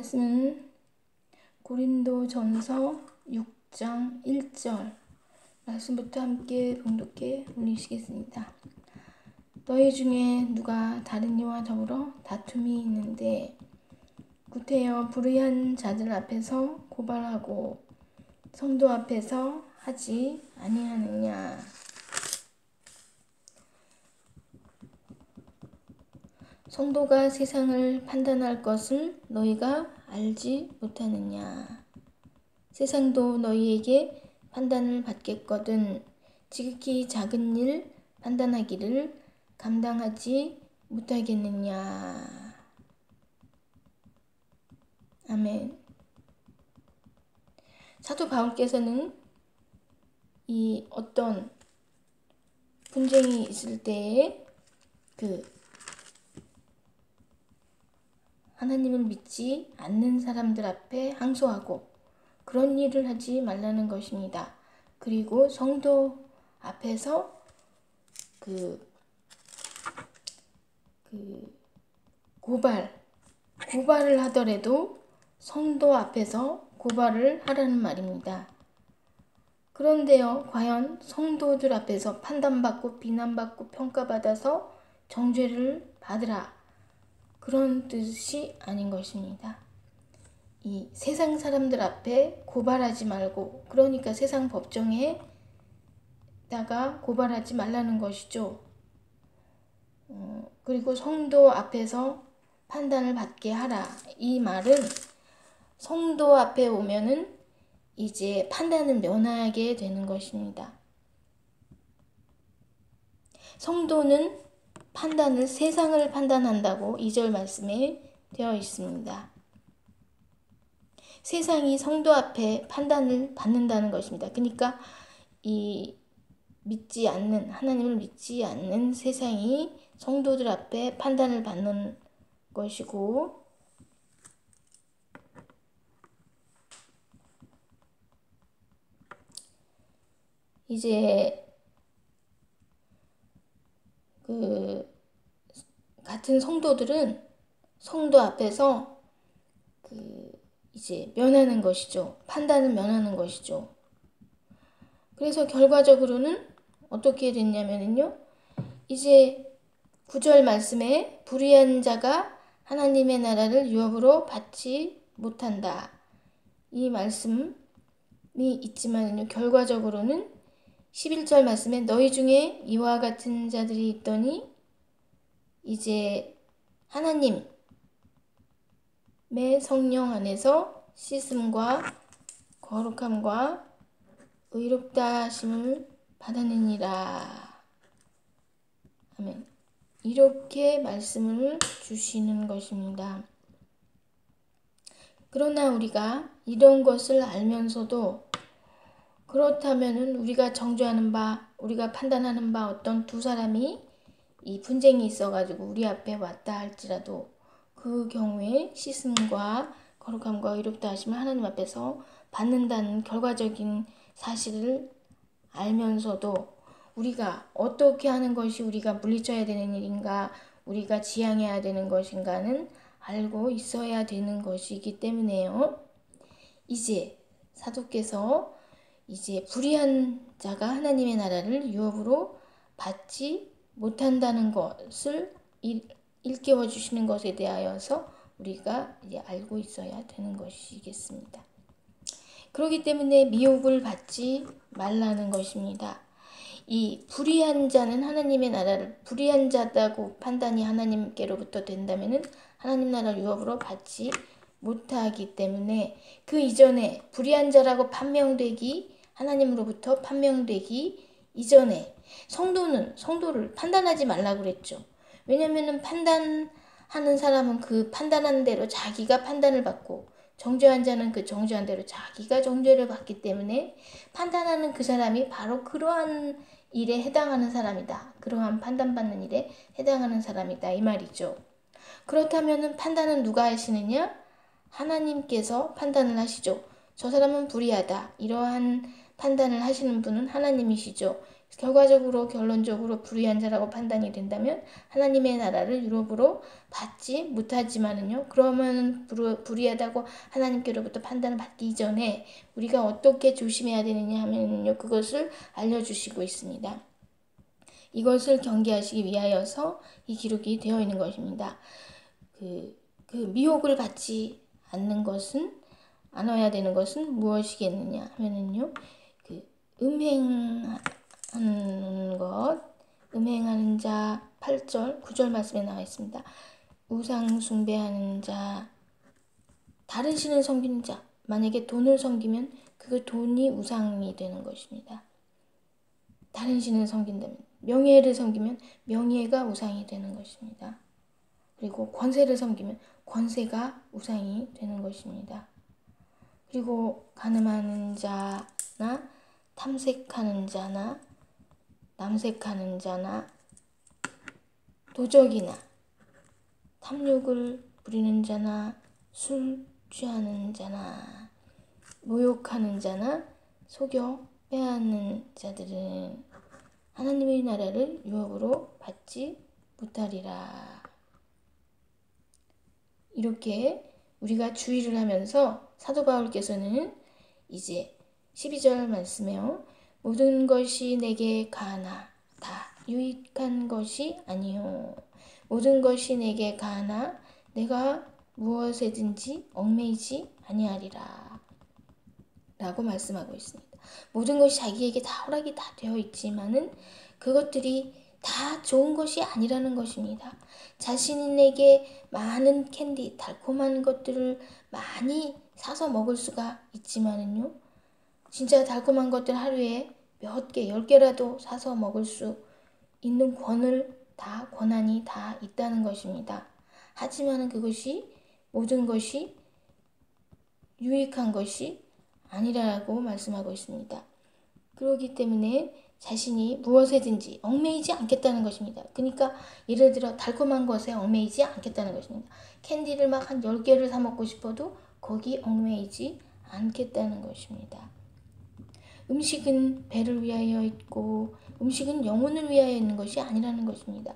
말씀은 고린도전서 6장 1절 말씀부터 함께 봉독해 올리시겠습니다. 너희 중에 누가 다른 이와 더불어 다툼이 있는데 구태여 불의한 자들 앞에서 고발하고 성도 앞에서 하지 아니하느냐. 성도가 세상을 판단할 것을 너희가 알지 못하느냐. 세상도 너희에게 판단을 받겠거든 지극히 작은 일 판단하기를 감당하지 못하겠느냐. 아멘. 사도 바울께서는 이 어떤 분쟁이 있을 때에 하나님을 믿지 않는 사람들 앞에 항소하고 그런 일을 하지 말라는 것입니다. 그리고 성도 앞에서 고발을 하더라도 성도 앞에서 고발을 하라는 말입니다. 그런데요, 과연 성도들 앞에서 판단받고 비난받고 평가받아서 정죄를 받으라, 그런 뜻이 아닌 것입니다. 이 세상 사람들 앞에 고발하지 말고, 그러니까 세상 법정에다가 고발하지 말라는 것이죠. 그리고 성도 앞에서 판단을 받게 하라. 이 말은 성도 앞에 오면은 이제 판단을 면하게 되는 것입니다. 성도는 세상을 판단한다고 2절 말씀에 되어 있습니다. 세상이 성도 앞에 판단을 받는다는 것입니다. 그러니까 하나님을 믿지 않는 세상이 성도들 앞에 판단을 받는 것이고, 이제 같은 성도들은 성도 앞에서 이제 면하는 것이죠. 판단을 면하는 것이죠. 그래서 결과적으로는 어떻게 됐냐면요, 이제 9절 말씀에 불의한 자가 하나님의 나라를 유업으로 받지 못한다, 이 말씀이 있지만요, 결과적으로는 11절 말씀에 너희 중에 이와 같은 자들이 있더니 이제 하나님의 성령 안에서 씻음과 거룩함과 의롭다 하심을 받았느니라. 아멘. 이렇게 말씀을 주시는 것입니다. 그러나 우리가 이런 것을 알면서도, 그렇다면은 우리가 정죄하는 바, 우리가 판단하는 바 어떤 두 사람이 이 분쟁이 있어가지고 우리 앞에 왔다 할지라도 그 경우에 씻음과 거룩함과 의롭다 하심을 하나님 앞에서 받는다는 결과적인 사실을 알면서도 우리가 어떻게 하는 것이 우리가 물리쳐야 되는 일인가, 우리가 지향해야 되는 것인가는 알고 있어야 되는 것이기 때문에요. 이제 사도께서 이제 불의한 자가 하나님의 나라를 유업으로 받지 못한다는 것을 일깨워 주시는 것에 대하여서 우리가 이제 알고 있어야 되는 것이겠습니다. 그렇기 때문에 미혹을 받지 말라는 것입니다. 이 불의한 자는 하나님의 나라를, 불의한 자다고 판단이 하나님께로부터 된다면은 하나님 나라 유업으로 받지 못하기 때문에 그 이전에 불의한 자라고 하나님으로부터 판명되기 이전에 성도를 판단하지 말라고 그랬죠. 왜냐면은 판단하는 사람은 그 판단하는 대로 자기가 판단을 받고, 정죄한 자는 그 정죄한 대로 자기가 정죄를 받기 때문에 판단하는 그 사람이 바로 그러한 일에 해당하는 사람이다, 그러한 판단받는 일에 해당하는 사람이다, 이 말이죠. 그렇다면은 판단은 누가 하시느냐? 하나님께서 판단을 하시죠. 저 사람은 불의하다, 이러한 판단을 하시는 분은 하나님이시죠. 결과적으로 결론적으로 불의한 자라고 판단이 된다면 하나님의 나라를 유업으로 받지 못하지만은요. 그러면 불의하다고 하나님께로부터 판단을 받기 이전에 우리가 어떻게 조심해야 되느냐 하면요. 그것을 알려주시고 있습니다. 이것을 경계하시기 위하여서 이 기록이 되어 있는 것입니다. 그 미혹을 받지 않아야 되는 것은 무엇이겠느냐 하면은요. 음행하는 것, 음행하는 자 8절, 9절 말씀에 나와 있습니다. 우상 숭배하는 자, 다른 신을 섬기는 자, 만약에 돈을 섬기면 그 돈이 우상이 되는 것입니다. 다른 신을 섬긴다면, 명예를 섬기면 명예가 우상이 되는 것입니다. 그리고 권세를 섬기면 권세가 우상이 되는 것입니다. 그리고 간음하는 자나 탐색하는 자나 남색하는 자나 도적이나 탐욕을 부리는 자나 술 취하는 자나 모욕하는 자나 속여 빼앗는 자들은 하나님의 나라를 유업으로 받지 못하리라. 이렇게 우리가 주의를 하면서 사도 바울께서는 이제 12절 말씀에요. 모든 것이 내게 가하나 다 유익한 것이 아니요. 모든 것이 내게 가하나 내가 무엇에든지 얽매이지 아니하리라. 라고 말씀하고 있습니다. 모든 것이 자기에게 다 허락이 다 되어 있지만은 그것들이 다 좋은 것이 아니라는 것입니다. 자신에게 많은 캔디, 달콤한 것들을 많이 사서 먹을 수가 있지만은요. 진짜 달콤한 것들 하루에 몇 개, 10개라도 사서 먹을 수 있는 권한이 다 있다는 것입니다. 하지만은 그것이 모든 것이 유익한 것이 아니라고 말씀하고 있습니다. 그렇기 때문에 자신이 무엇에든지 얽매이지 않겠다는 것입니다. 그러니까 예를 들어 달콤한 것에 얽매이지 않겠다는 것입니다. 캔디를 막 한 10개를 사 먹고 싶어도 거기 얽매이지 않겠다는 것입니다. 음식은 배를 위하여 있고 음식은 영혼을 위하여 있는 것이 아니라는 것입니다.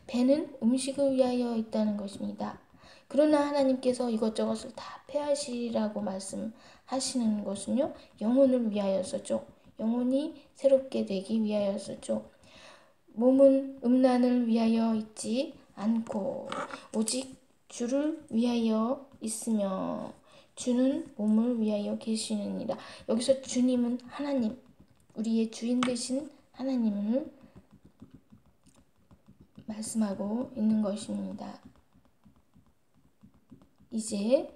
배는 음식을 위하여 있다는 것입니다. 그러나 하나님께서 이것저것을 다 패하시라고 말씀하시는 것은요. 영혼을 위하여서죠. 영혼이 새롭게 되기 위하여서죠. 몸은 음란을 위하여 있지 않고 오직 주를 위하여 있으며 주는 몸을 위하여 계시느니라. 여기서 주님은 하나님, 우리의 주인 되신 하나님을 말씀하고 있는 것입니다. 이제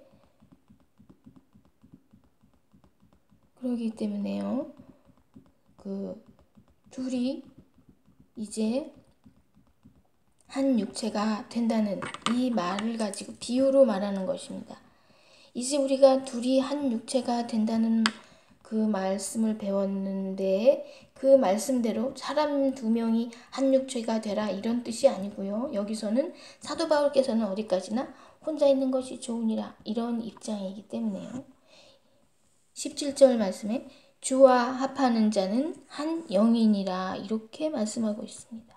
그러기 때문에요. 둘이 이제 한 육체가 된다는 이 말을 가지고 비유로 말하는 것입니다. 이제 우리가 둘이 한 육체가 된다는 그 말씀을 배웠는데 그 말씀대로 사람 2명이 한 육체가 되라 이런 뜻이 아니고요. 여기서는 사도 바울께서는 어디까지나 혼자 있는 것이 좋으니라 이런 입장이기 때문에요. 17절 말씀에 주와 합하는 자는 한 영이니라 이렇게 말씀하고 있습니다.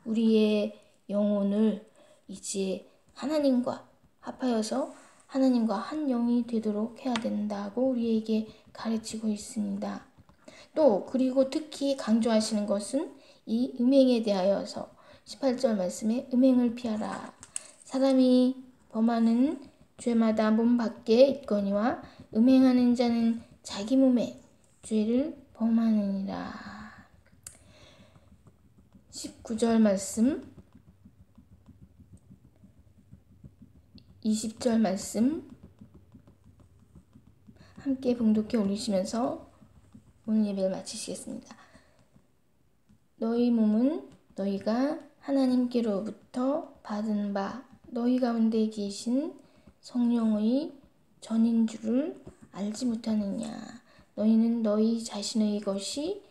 우리의 영혼을 이제 하나님과 합하여서 하나님과 한 영이 되도록 해야 된다고 우리에게 가르치고 있습니다. 또 그리고 특히 강조하시는 것은 이 음행에 대하여서 18절 말씀에 음행을 피하라. 사람이 범하는 죄마다 몸 밖에 있거니와 음행하는 자는 자기 몸에 죄를 범하느니라. 19절 말씀 20절 말씀 함께 봉독해 올리시면서 오늘 예배를 마치시겠습니다. 너희 몸은 너희가 하나님께로부터 받은 바 너희 가운데 계신 성령의 전인 줄을 알지 못하느냐. 너희는 너희 자신의 것이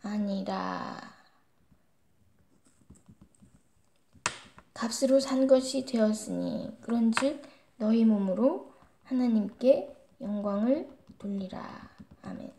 아니라 값으로 산 것이 되었으니 그런즉 너희 몸으로 하나님께 영광을 돌리라. 아멘.